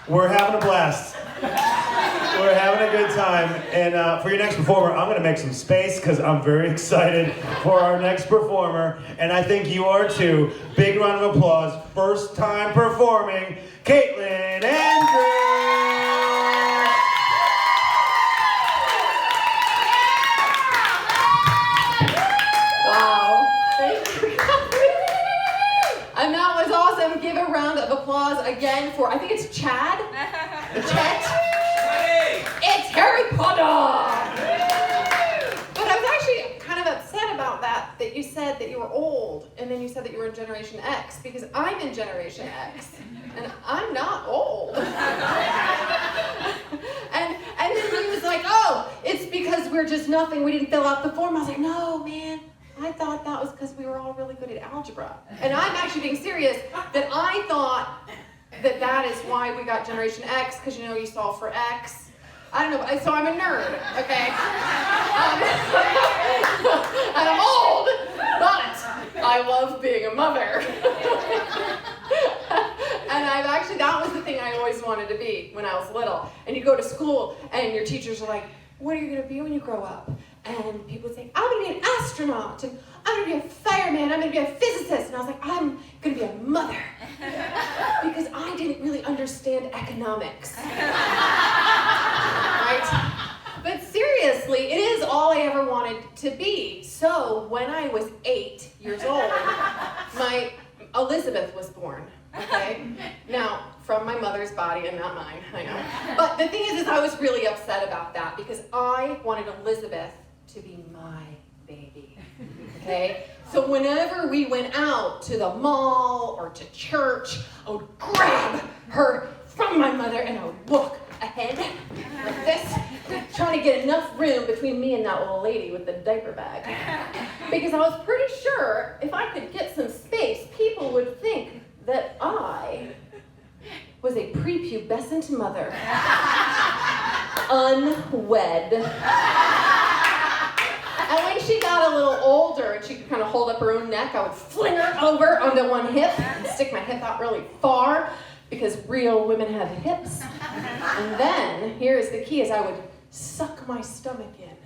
We're having a blast. We're having a good time. And for your next performer, I'm going to make some space because I'm very excited for our next performer. And I think you are too. Big round of applause. First time performing, Caitlin Andrews. Wow. Thank you. And that was awesome. Give a round of applause again for, I think it's Chad. Chet. It's Harry Potter! But I was actually kind of upset about that you said that you were old, and then you said that you were in Generation X, because I'm in Generation X, and I'm not old. and then he was like, oh, it's because we're just nothing, we didn't fill out the form. I was like, no, man. I thought that was because we were all really good at algebra. And I'm actually being serious, that I thought that is why we got Generation X, because you solve for X. I don't know, so I'm a nerd, okay? And I'm old, but I love being a mother. And that was the thing I always wanted to be when I was little. And you go to school, and your teachers are like, what are you gonna be when you grow up? And people would say, I'm gonna be an astronaut, and I'm gonna be a fireman, I'm gonna be a physicist. And I was like, I'm gonna be a mother. Because I didn't really understand economics. Right? But seriously, it is all I ever wanted to be. So when I was 8 years old, my Elizabeth was born, okay? Now, from my mother's body and not mine, I know. But the thing is I was really upset about that because I wanted Elizabeth to be my baby, okay? So whenever we went out to the mall or to church, I would grab her from my mother and I would walk ahead like this, trying to get enough room between me and that little lady with the diaper bag. Because I was pretty sure if I could get some space, people would think that I was a prepubescent mother, unwed. And when she got a little older and she could kind of hold up her own neck, I would fling her over onto one hip and stick my hip out really far because real women have hips. And then, here's the key, is I would suck my stomach in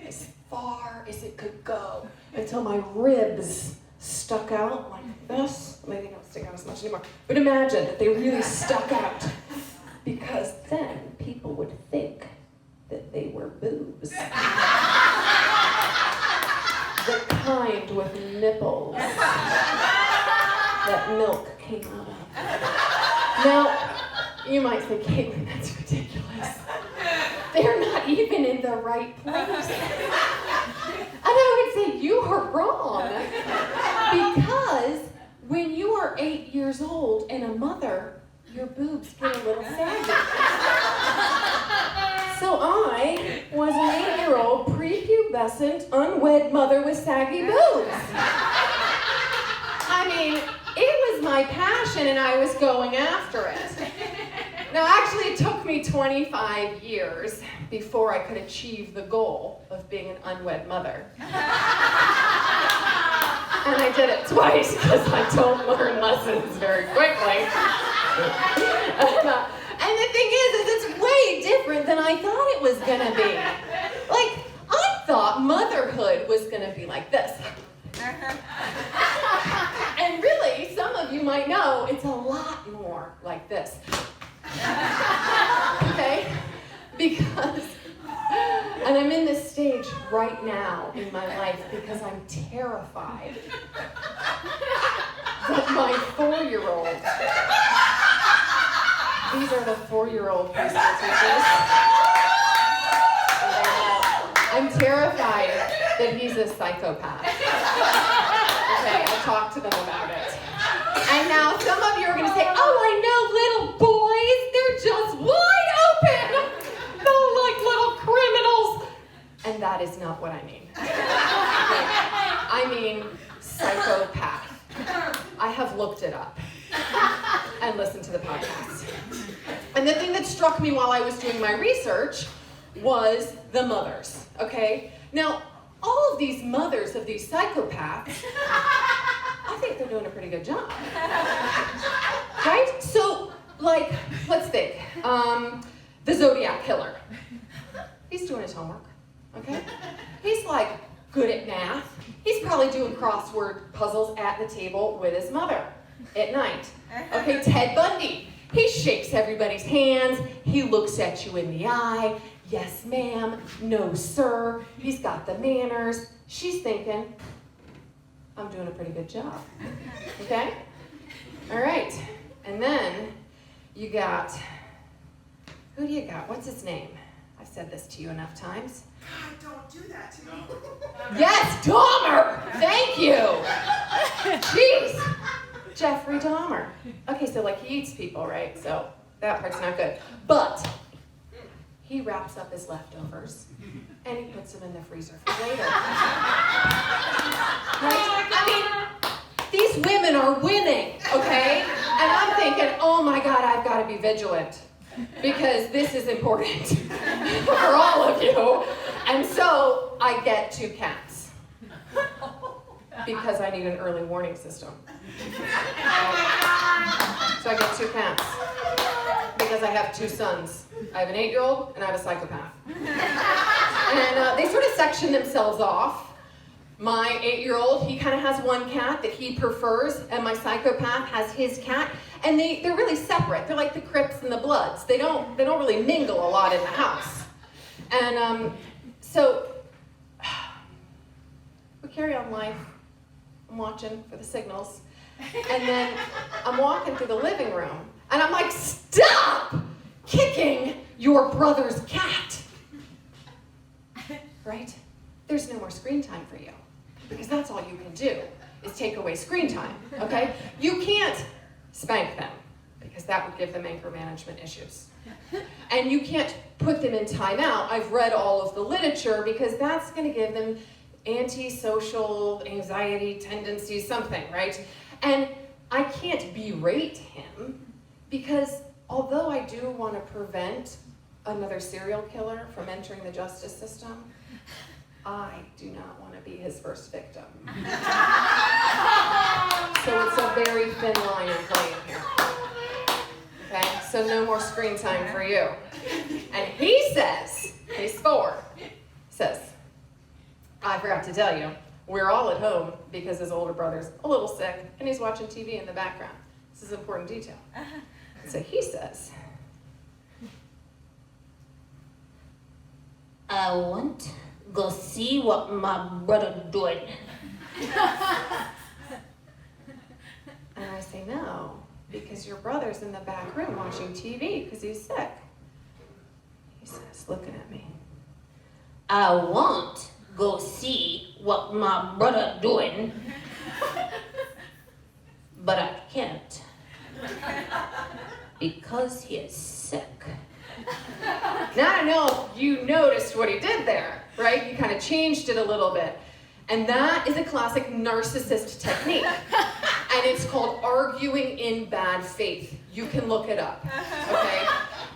as far as it could go until my ribs stuck out like this. Maybe they don't stick out as much anymore. But imagine that they really stuck out because then people would think that they were boobs. The kind with nipples that milk came out of. Now, you might say, Caitlin, that's ridiculous. They're not even in the right place. And I would say, you are wrong. Because when you are 8 years old and a mother, your boobs get a little saggy. So I was an 8-year-old, prepubescent, unwed mother with saggy boobs. I mean, it was my passion and I was going after it. Now, actually, it took me 25 years before I could achieve the goal of being an unwed mother. And I did it twice because I don't learn lessons very quickly. And the thing is it's way different than I thought it was gonna be. Like, I thought motherhood was gonna be like this. And really, some of you might know, it's a lot more like this. Okay? Because, and I'm in this stage right now in my life because I'm terrified that my 4-year-old, these are the 4-year-old preschool teachers. I'm terrified that he's a psychopath. Okay, I talked to them about it. And now some of you are going to say, oh, I know little boys, they're just wide open. They're like little criminals. And that is not what I mean. I mean psychopath. I have looked it up and listened to the podcast. And the thing that struck me while I was doing my research was the mothers, okay? Now, all of these mothers of these psychopaths, I think they're doing a pretty good job. Right? So, like, let's think. The Zodiac Killer. He's doing his homework, okay? He's like good at math. He's probably doing crossword puzzles at the table with his mother at night. Okay, Ted Bundy. He shakes everybody's hands. He looks at you in the eye. Yes, ma'am. No, sir. He's got the manners. She's thinking, I'm doing a pretty good job. Okay? All right. And then you got, who do you got? What's his name? I've said this to you enough times. God, don't do that to me. Yes, Dahmer! Thank you! Jeez! Jeffrey Dahmer. Okay, so like he eats people, right? So that part's not good. But he wraps up his leftovers and he puts them in the freezer for later. Right? I mean, these women are winning, okay? And I'm thinking, oh my God, I've got to be vigilant because this is important for all of you. And so I get 2 cats because I need an early warning system. So I get 2 cats because I have 2 sons. I have an 8-year-old and I have a psychopath. And they sort of section themselves off. My 8-year-old, he kind of has 1 cat that he prefers, and my psychopath has his cat. And they're really separate. They're like the Crips and the Bloods. They don't really mingle a lot in the house. And so we carry on life. I'm watching for the signals. And then I'm walking through the living room, and I'm like, stop kicking your brother's cat. Right? There's no more screen time for you, because that's all you can do is take away screen time, okay? You can't spank them, because that would give them anger management issues. And you can't put them in timeout. I've read all of the literature, because that's going to give them antisocial anxiety tendencies, something, right? And I can't berate him, because although I do want to prevent another serial killer from entering the justice system, I do not want to be his first victim. So it's a very thin line I'm playing here. Okay, so no more screen time for you. And he says, he's 4, says, I forgot to tell you, we're all at home because his older brother's a little sick and he's watching TV in the background. This is an important detail. So he says, I want to go see what my brother doing. and I say, no, because your brother's in the back room watching TV because he's sick. He says, looking at me, I want go see what my brother doing, but I can't because he is sick. Now I don't know if you noticed what he did there, right? He kind of changed it a little bit. And that is a classic narcissist technique. And it's called arguing in bad faith. You can look it up, okay?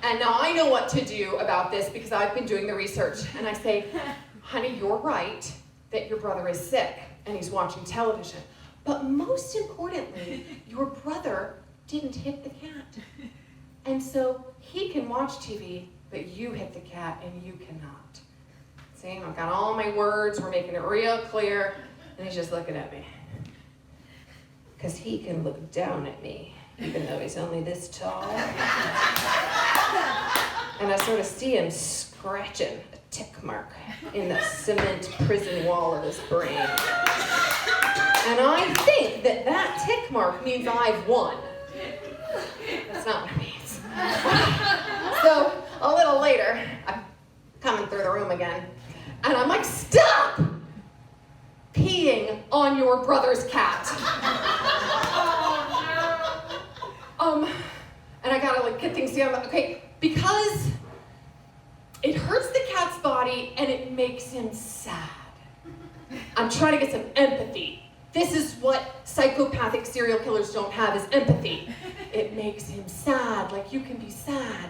And now I know what to do about this because I've been doing the research. And I say, honey, you're right that your brother is sick and he's watching television. But most importantly, your brother didn't hit the cat. And so he can watch TV, but you hit the cat and you cannot. See, I've got all my words, we're making it real clear, and he's just looking at me. Because he can look down at me, even though he's only this tall. And I sort of see him scratching a tick mark in the cement prison wall of his brain. And I think that that tick mark means I've won. That's not what it means. So, a little later, I'm coming through the room again, and I'm like, stop peeing on your brother's cat. And I gotta like get things together. Okay, because it hurts the cat's body and it makes him sad. I'm trying to get some empathy. This is what psychopathic serial killers don't have, is empathy. It makes him sad, like you can be sad.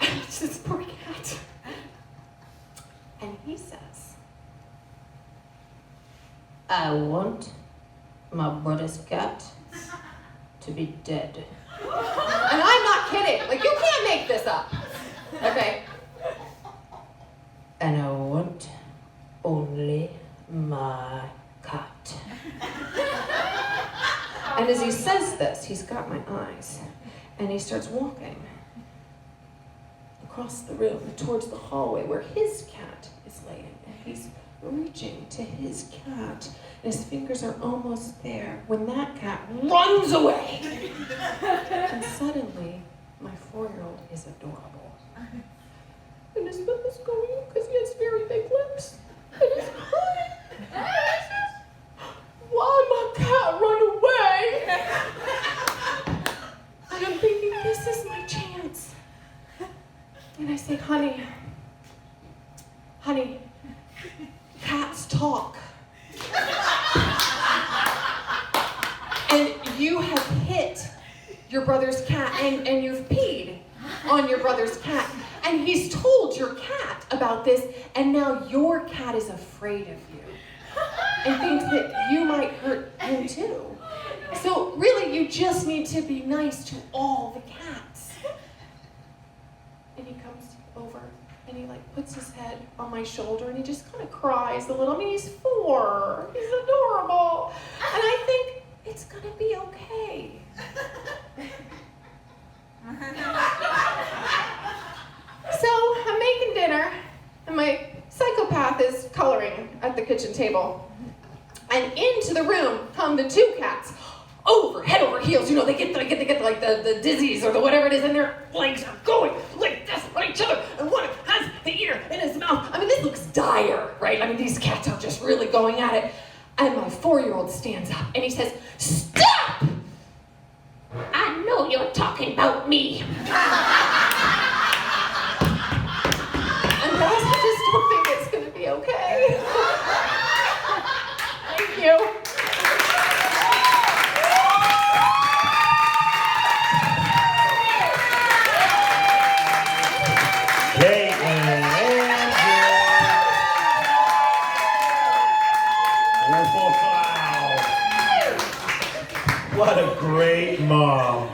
It's this poor cat. And he says, I want my brother's cat to be dead. And I'm not kidding. Like, you can't make this up. Okay? And I want only my cat. And as he says this, he's got my eyes. And he starts walking across the room towards the hallway where his cat is laying. And he's reaching to his cat. And his fingers are almost there when that cat runs away. And suddenly, my 4-year-old is adorable. And his mouth is going because he has very big lips. And he's crying. And he says, "Why my cat run away?" And I'm thinking, this is my chance. And I say, honey, cats talk. And you have hit your brother's cat and you've peed on your brother's cat. And he's told your cat about this, and now your cat is afraid of you and thinks that you might hurt him too. So really, you just need to be nice to all the cats. And he comes over and he puts his head on my shoulder and he just kind of cries a little. I mean, he's 4. He's adorable. And I think it's gonna be okay. So I'm making dinner and my psychopath is coloring at the kitchen table. And into the room come the 2 cats. Head over heels, they get like the dizzies or the whatever it is, and their legs are going like this on each other, and one has the ear in his mouth. I mean, this looks dire, right? I mean, these cats are just really going at it. And my 4-year-old stands up and he says, "Stop! I know you're talking about me. And guys, I just don't think it's gonna be okay." Thank you. Kate and Andrew. Wow. What a great mom.